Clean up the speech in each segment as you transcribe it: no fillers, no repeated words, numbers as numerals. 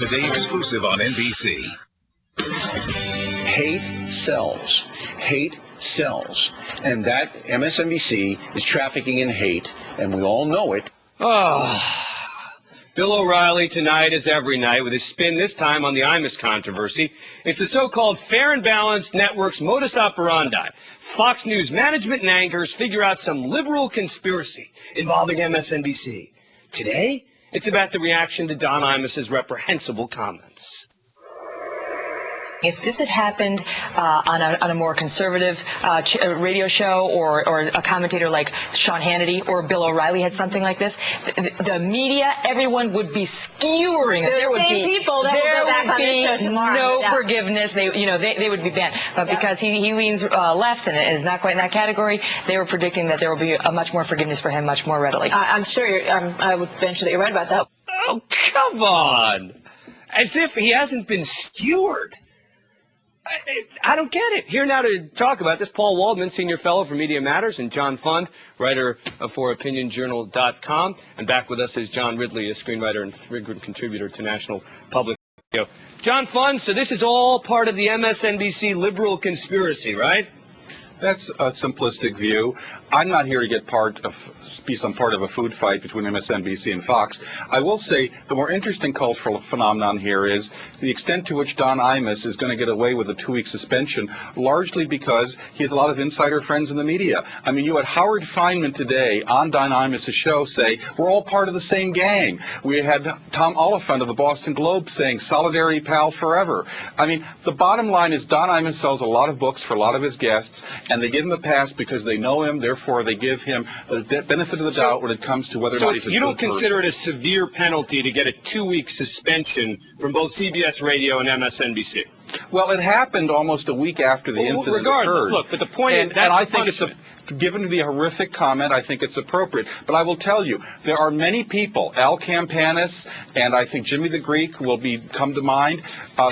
Today exclusive on NBC. Hate sells. Hate sells. And that MSNBC is trafficking in hate, and we all know it. Bill O'Reilly tonight, as every night, with his spin this time on the Imus controversy. It's the so-called Fair and Balanced Network's modus operandi. Fox News management and anchors figure out some liberal conspiracy involving MSNBC. Today, it's about the reaction to Don Imus's reprehensible comments. If this had happened on a more conservative radio show, or a commentator like Sean Hannity or Bill O'Reilly had something like this, the media, everyone would be skewering. There would be people that would go back on this show tomorrow. No forgiveness. They would be banned. But because he leans left and is not quite in that category, they were predicting that there will be a much more forgiveness for him, much more readily. I'm sure I would venture that you're right about that. Oh, come on. As if he hasn't been skewered. I don't get it. Here now to talk about this, Paul Waldman, Senior Fellow for Media Matters, and John Fund, writer for OpinionJournal.com. And back with us is John Ridley, a screenwriter and frequent contributor to National Public Radio. John Fund, so this is all part of the MSNBC liberal conspiracy, right? That's a simplistic view. I'm not here to be some part of a food fight between MSNBC and Fox. I will say the more interesting cultural phenomenon here is the extent to which Don Imus is going to get away with a 2-week suspension, largely because he has a lot of insider friends in the media. I mean, you had Howard Feynman today on Don Imus' show say, we're all part of the same gang. We had Tom Oliphant of the Boston Globe saying, solidarity, pal, forever. I mean, the bottom line is Don Imus sells a lot of books for a lot of his guests, and they give him a pass because they know him, therefore they give him the benefit of the doubt when it comes to whether or not he's a good person. So you don't consider it a severe penalty to get a 2-week suspension from both CBS Radio and MSNBC? Well, it happened almost a week after the incident regardless, occurred. Look, but the point is that's and I think it's given the horrific comment, I think it's appropriate. But I will tell you, there are many people, Al Campanis and I think Jimmy the Greek will come to mind,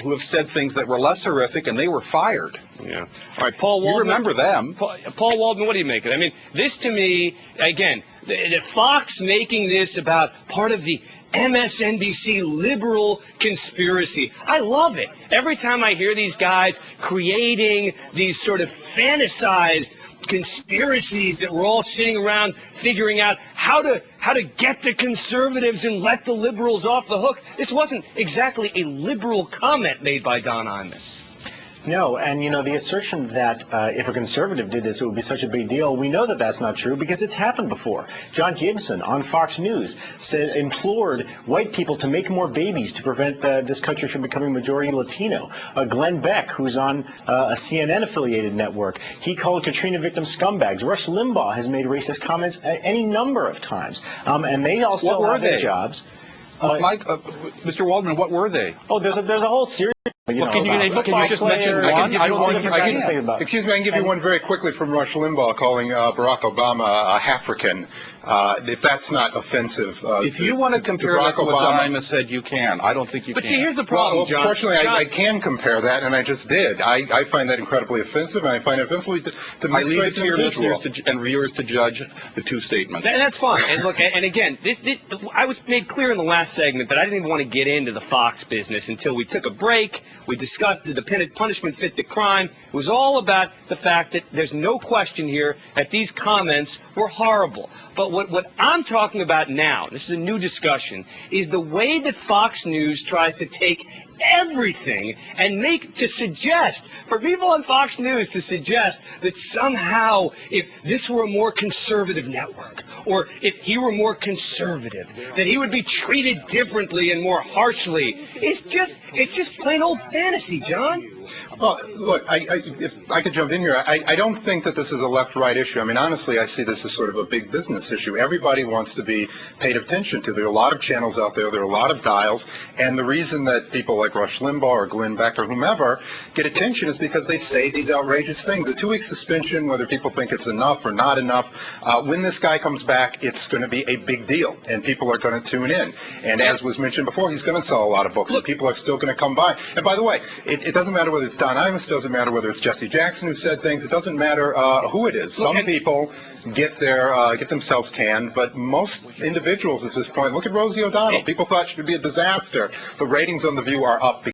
who have said things that were less horrific, and they were fired. Yeah. All right, Paul Waldman. You remember them. Paul Waldman, what do you make of it? I mean, this to me, again, the Fox making this about part of the MSNBC liberal conspiracy. I love it. Every time I hear these guys creating these sort of fantasized conspiracies that we're all sitting around figuring out how to get the conservatives and let the liberals off the hook. This wasn't exactly a liberal comment made by Don Imus. No, and the assertion that if a conservative did this, it would be such a big deal, we know that that's not true because it's happened before. John Gibson on Fox News implored white people to make more babies to prevent this country from becoming majority Latino. Glenn Beck, who's on a CNN-affiliated network, he called Katrina victims scumbags. Rush Limbaugh has made racist comments any number of times, and they all still have their jobs. Mr. Waldman, what were they? Oh, there's a whole series. Can you just mention one? Excuse me, I can give you one very quickly from Rush Limbaugh calling Barack Obama a African. If that's not offensive. If you want to compare that to what Don Imus said, you can. I don't think you can. But see, here's the problem, John. Fortunately, I can compare that, and I just did. I find that incredibly offensive, and I find it offensive to I leave it to your listeners and viewers to judge the two statements. And that's fine. And look, and again, I was made clear in the last segment that I didn't even want to get into the Fox business until we took a break. We discussed did the punishment fit the crime. It was all about the fact that there's no question here that these comments were horrible. But what I'm talking about now, this is a new discussion, is the way that Fox News tries to take everything and suggest, for people on Fox News to suggest that somehow if this were a more conservative network, or if he were more conservative, that he would be treated differently and more harshly. It's just plain old fantasy, John. Well, look, if I could jump in here, I don't think that this is a left-right issue. I mean, honestly, I see this as sort of a big business issue. Everybody wants to be paid attention to. There are a lot of channels out there. There are a lot of dials. And the reason that people like Rush Limbaugh or Glenn Beck or whomever get attention is because they say these outrageous things. A 2-week suspension, whether people think it's enough or not enough, when this guy comes back, it's going to be a big deal. And people are going to tune in. And as was mentioned before, he's going to sell a lot of books. And people are still going to come by. And by the way, it doesn't matter whether whether it's Don Imus, it doesn't matter whether it's Jesse Jackson who said things, it doesn't matter who it is. Some people get themselves canned, but most individuals at this point, look at Rosie O'Donnell. People thought she would be a disaster. The ratings on The View are up